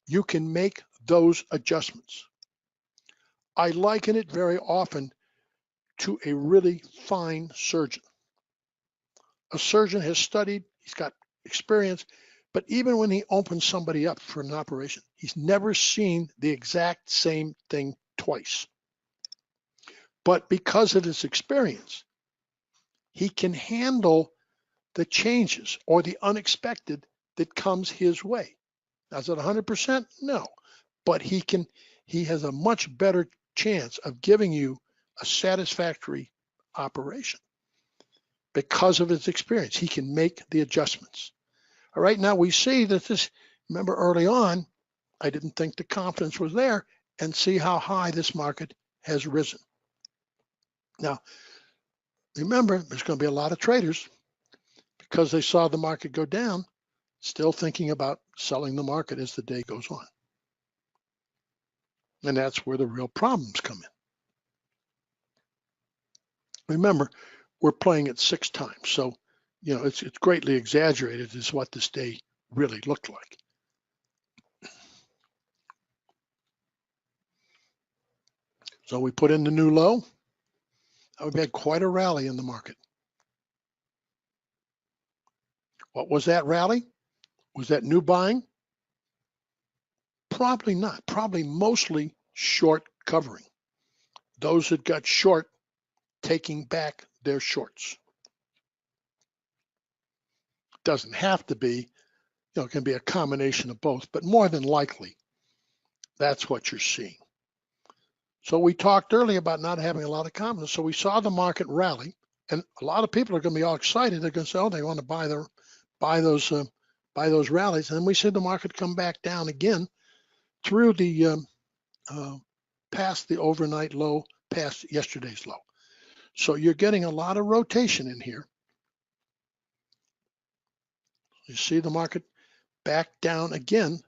you can make those adjustments. I liken it very often to a really fine surgeon. A surgeon has studied, he's got experience, but even when he opens somebody up for an operation, he's never seen the exact same thing twice. But because of his experience, he can handle the changes or the unexpected that comes his way. Now, is it 100%? No, but he has a much better chance of giving you a satisfactory operation because of his experience. He can make the adjustments. All right, now we see that this, remember early on, I didn't think the confidence was there, and see how high this market has risen. Now, remember, there's going to be a lot of traders because they saw the market go down, still thinking about selling the market as the day goes on. And that's where the real problems come in. Remember, we're playing it 6 times, so it's greatly exaggerated is what this day really looked like. So we put in the new low. We've had quite a rally in the market. What was that rally? Was that new buying? Probably not. Probably mostly short covering. Those that got short taking back their shorts. Doesn't have to be, it can be a combination of both, but more than likely, that's what you're seeing. So we talked earlier about not having a lot of confidence. So we saw the market rally, and a lot of people are going to be all excited. They're going to say, "Oh, they want to buy those rallies." And we see the market come back down again through the past the overnight low, past yesterday's low. So you're getting a lot of rotation in here. You see the market back down again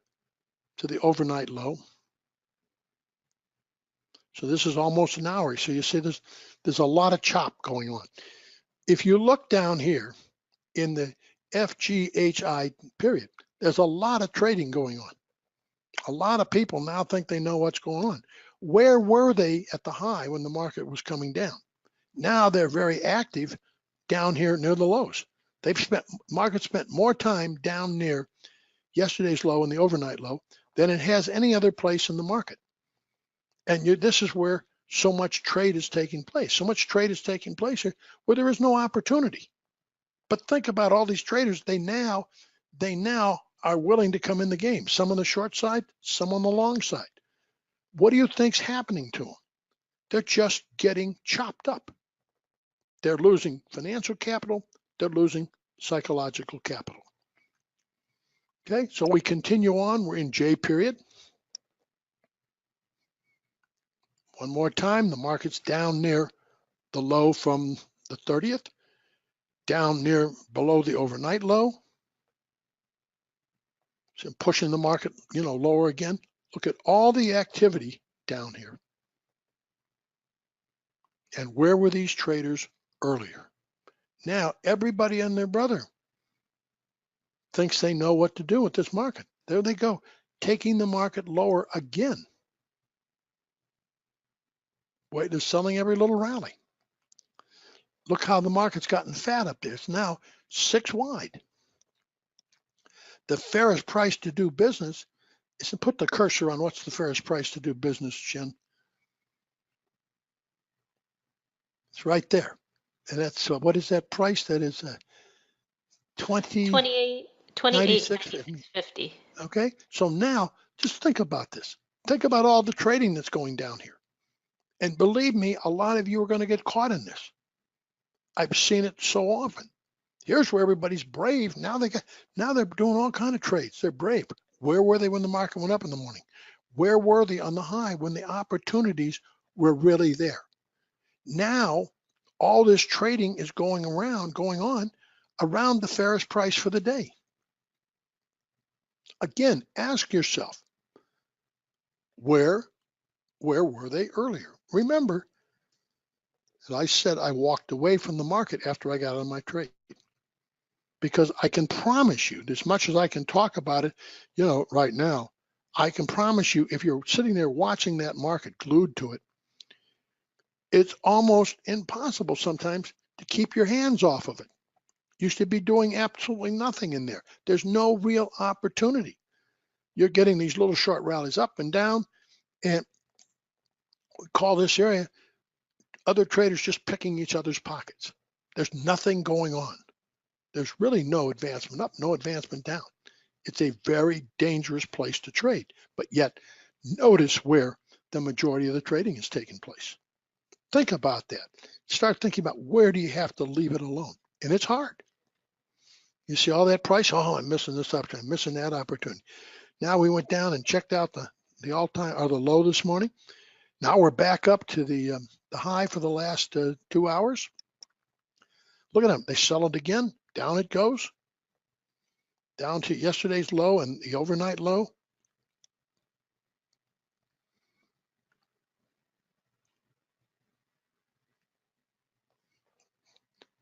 to the overnight low. So this is almost an hour. So you see there's a lot of chop going on. If you look down here in the FGHI period, there's a lot of trading going on. A lot of people now think they know what's going on. Where were they at the high when the market was coming down? Now they're very active down here near the lows. Market spent more time down near yesterday's low and the overnight low than it has any other place in the market. And this is where so much trade is taking place. So much trade is taking place here where there is no opportunity. But think about all these traders. They now are willing to come in the game. Some on the short side, some on the long side. What do you think's happening to them? They're just getting chopped up. They're losing financial capital. They're losing psychological capital. Okay, so we continue on. We're in J period. One more time, the market's down near the low from the 30th, down near below the overnight low. So pushing the market, lower again. Look at all the activity down here. And where were these traders earlier? Now everybody and their brother thinks they know what to do with this market. There they go, taking the market lower again. Wait, they're selling every little rally. Look how the market's gotten fat up there. It's now 6 wide. The fairest price to do business is to put the cursor on what's the fairest price to do business, Jen. It's right there. And that's, what is that price? That is 28.96.50. Okay, so now just think about this. Think about all the trading that's going down here. And believe me, a lot of you are going to get caught in this. I've seen it so often. Here's where everybody's brave. Now they're doing all kind of trades. They're brave. Where were they when the market went up in the morning? Where were they on the high when the opportunities were really there? Now, all this trading is going on around the fairest price for the day. Again, ask yourself, where were they earlier? Remember, as I said, I walked away from the market after I got on my trade. Because I can promise you, as much as I can talk about it, right now, I can promise you, if you're sitting there watching that market glued to it, it's almost impossible sometimes to keep your hands off of it. You should be doing absolutely nothing in there. There's no real opportunity. You're getting these little short rallies up and down, and we call this area other traders just picking each other's pockets. There's nothing going on. There's really no advancement up, no advancement down. It's a very dangerous place to trade, but yet notice where the majority of the trading is taking place. Think about that. Start thinking about where do you have to leave it alone? And it's hard. You see all that price? Oh, I'm missing this opportunity, I'm missing that opportunity. Now we went down and checked out the all-time or the low this morning. Now we're back up to the high for the last 2 hours. Look at them. They sell it again. Down it goes. Down to yesterday's low and the overnight low.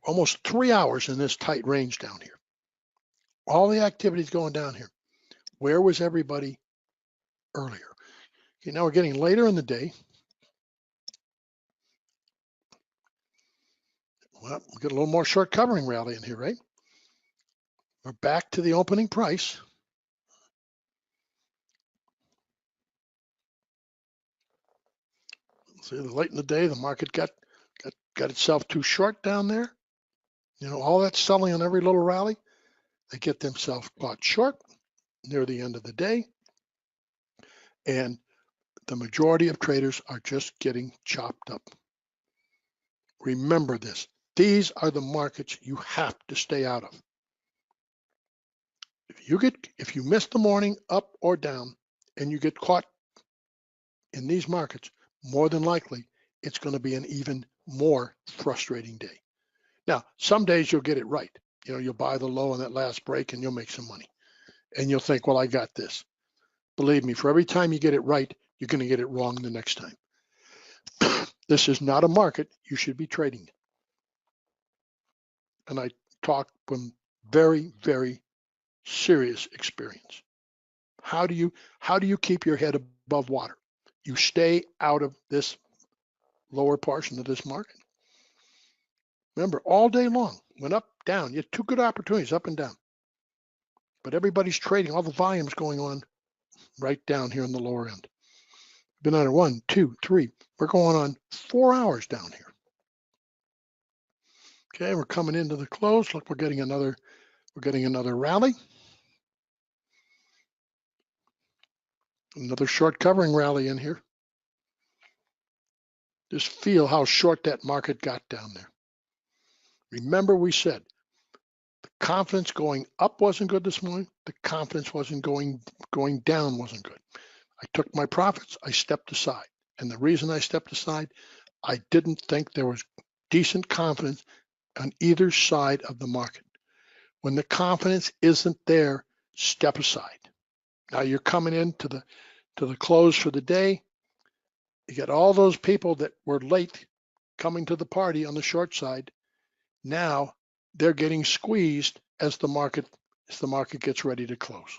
almost 3 hours in this tight range down here. All the activity's going down here. Where was everybody earlier? Okay, now we're getting later in the day. Well, we get a little more short covering rally in here, right? We're back to the opening price. See, late in the day, the market got itself too short down there. You know, all that selling on every little rally, they get themselves caught short near the end of the day. And the majority of traders are just getting chopped up. Remember this. These are the markets you have to stay out of. If you miss the morning up or down and you get caught in these markets, more than likely, it's going to be an even more frustrating day. Now, some days you'll get it right. You know, you'll buy the low on that last break and you'll make some money. And you'll think, well, I got this. Believe me, for every time you get it right, you're going to get it wrong the next time. This is not a market you should be trading. And I talk from very, very serious experience. How do you keep your head above water? You stay out of this lower portion of this market. Remember, all day long, went up, down. You had two good opportunities, up and down. But everybody's trading, all the volume's going on right down here in the lower end. Been on 1, 2, 3. We're going on 4 hours down here. Okay, we're coming into the close. Look, we're getting another rally. Another short covering rally in here. Just feel how short that market got down there. Remember we said the confidence going up wasn't good this morning. The confidence wasn't going down wasn't good. I took my profits, I stepped aside. And the reason I stepped aside, I didn't think there was decent confidence on either side of the market. When the confidence isn't there, step aside. Now you're coming into the close for the day. You get all those people that were late coming to the party on the short side. Now they're getting squeezed as the market gets ready to close.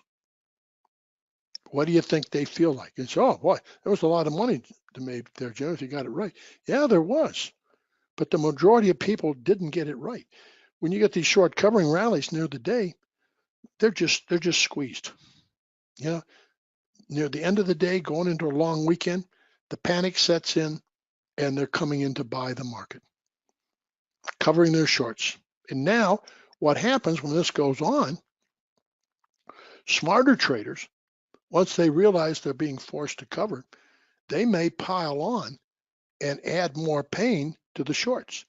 What do you think they feel like? It's, oh boy, there was a lot of money to make there, Jim, if you got it right. Yeah, there was. But the majority of people didn't get it right. When you get these short covering rallies near the day, they're just squeezed. You know, near the end of the day, going into a long weekend, the panic sets in and they're coming in to buy the market, covering their shorts. And now what happens when this goes on, smarter traders, once they realize they're being forced to cover, they may pile on and add more pain to the shorts.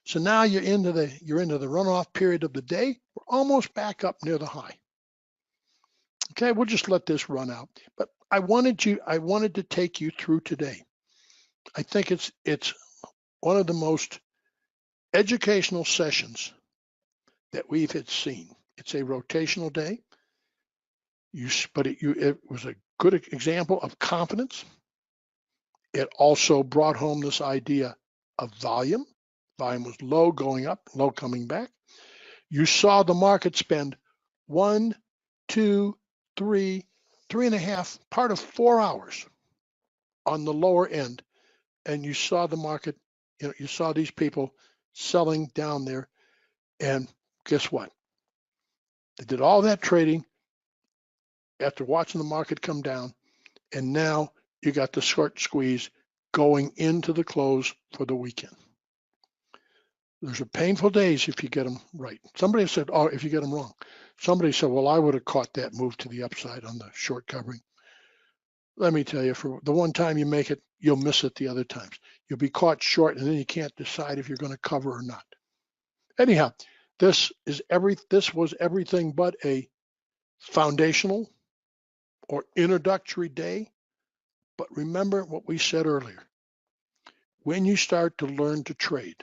So now you're into the runoff period of the day. We're almost back up near the high. Okay, we'll just let this run out. But I wanted to take you through today. I think it's one of the most educational sessions that we've had seen. It's a rotational day. It was a good example of confidence. It also brought home this idea of volume. Volume was low going up, low coming back. You saw the market spend 1, 2, 3, 3.5, part of 4 hours on the lower end. And you saw the market, you saw these people selling down there. And guess what? They did all that trading after watching the market come down. And now you got the short squeeze going into the close for the weekend. There's a painful days if you get them right. Somebody said, oh, if you get them wrong. Somebody said, well, I would have caught that move to the upside on the short covering. Let me tell you, for the one time you make it, you'll miss it the other times. You'll be caught short and then you can't decide if you're going to cover or not. Anyhow, this was everything but a foundational or introductory day. But remember what we said earlier. When you start to learn to trade,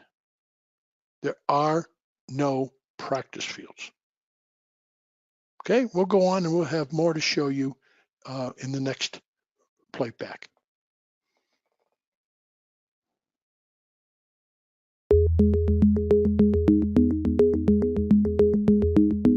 there are no practice fields. Okay, we'll go on and we'll have more to show you in the next playback.